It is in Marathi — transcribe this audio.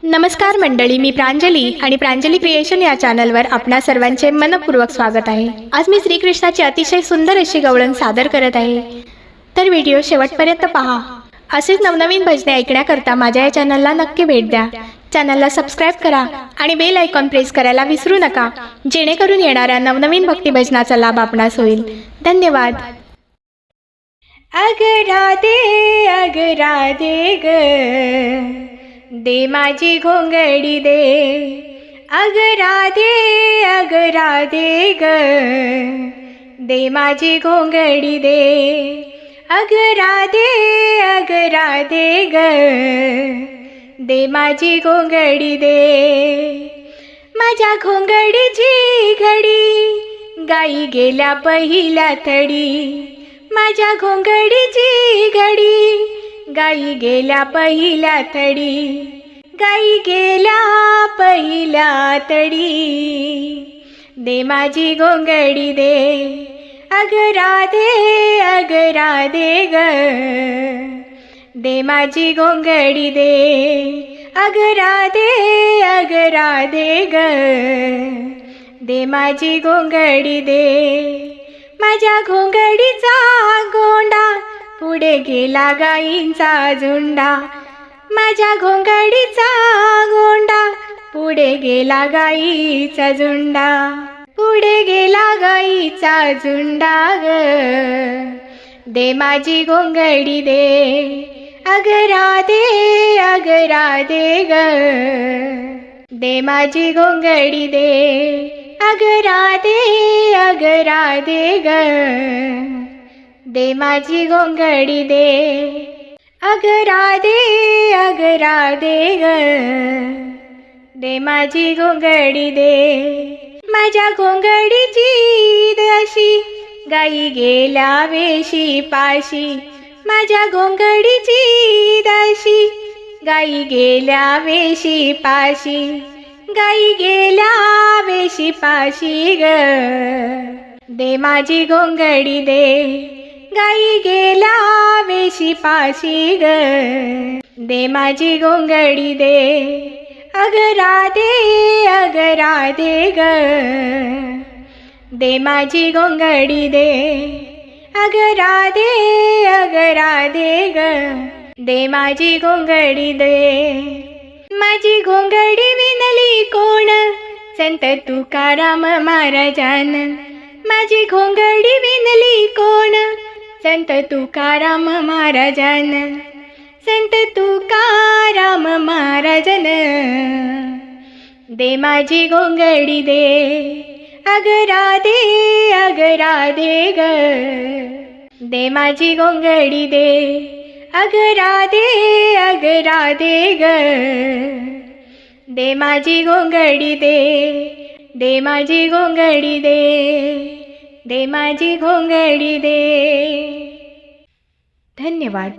नमस्कार मंडळी, मी प्रांजली आणि प्रांजली क्रिएशन या चॅनलवर आपणा सर्वांचे मनपूर्वक स्वागत आहे। आज मी श्रीकृष्णाची अतिशय सुंदर अशी गवळण सादर करत आहे, तर व्हिडिओ शेवटपर्यंत पहा। असेच नवनवीन भजने ऐकण्याकरता माझ्या या चॅनलला नक्की भेट द्या। चॅनलला सबस्क्राइब करा आणि बेल आयकॉन प्रेस करायला विसरू नका, जेणेकरून येणाऱ्या नवनवीन भक्ती भजनाचा लाभ आपणास होईल। धन्यवाद। अग राधे ग दे माझी घोंगडी दे, अग राधे ग दे माझी घोंगडी दे, अग राधे ग दे माझी घोंगडी दे। माझ्या घोंगडीची घडी गाई गेल्या पहिल्या थडी, माझ्या घोंगडीची घडी गाई गेल्या पहिल्या थडी, गाई गेल्या पहिल्या तडी। दे माझी घोंगडी दे, अग राधे ग दे माझी घोंगडी दे, अग राधे ग दे माझी घोंगडी दे। माझ्या घोंगडीचा गोंडा पुढे गेला गाईंचा झुंडा, माझ्या घोंगडीचा गोंडा पुढे गेला गाईचा झुंडा, पुढे गेला गाईचा झुंडा ग। दे माझी घोंगडी दे, अग राधे ग दे माझी घोंगडी दे, अग राधे ग दे माझी घोंगडी दे, अग राधे ग दे माझी घोंगडी दे। माझ्या घोंगडीची दशी गाई गेल्या वेशी पाशी, माझ्या घोंगडीची दशी गाई गेल्या वेशी पाशी, गाई गेल्या वेशी पाशी ग। दे माझी घोंगडी दे, गाई गेल्या वेशी पाशी ग दे माझी घोंगडी दे, अग राधे ग दे माझी घोंगडी दे, अग राधे ग दे माझी घोंगडी दे। माझी घोंगडी विणली कोण संत तुकाराम महाराजान, माझी घोंगडी विणली कोण संत तुकाराम महाराजन, संत तुकाराम महाराजन। दे माझी घोंगडी दे, अग राधे ग दे माझी घोंगडी दे, अग राधे ग दे माझी घोंगडी दे, दे माझी घोंगडी दे, दे माझी घोंगडी दे। धन्यवाद।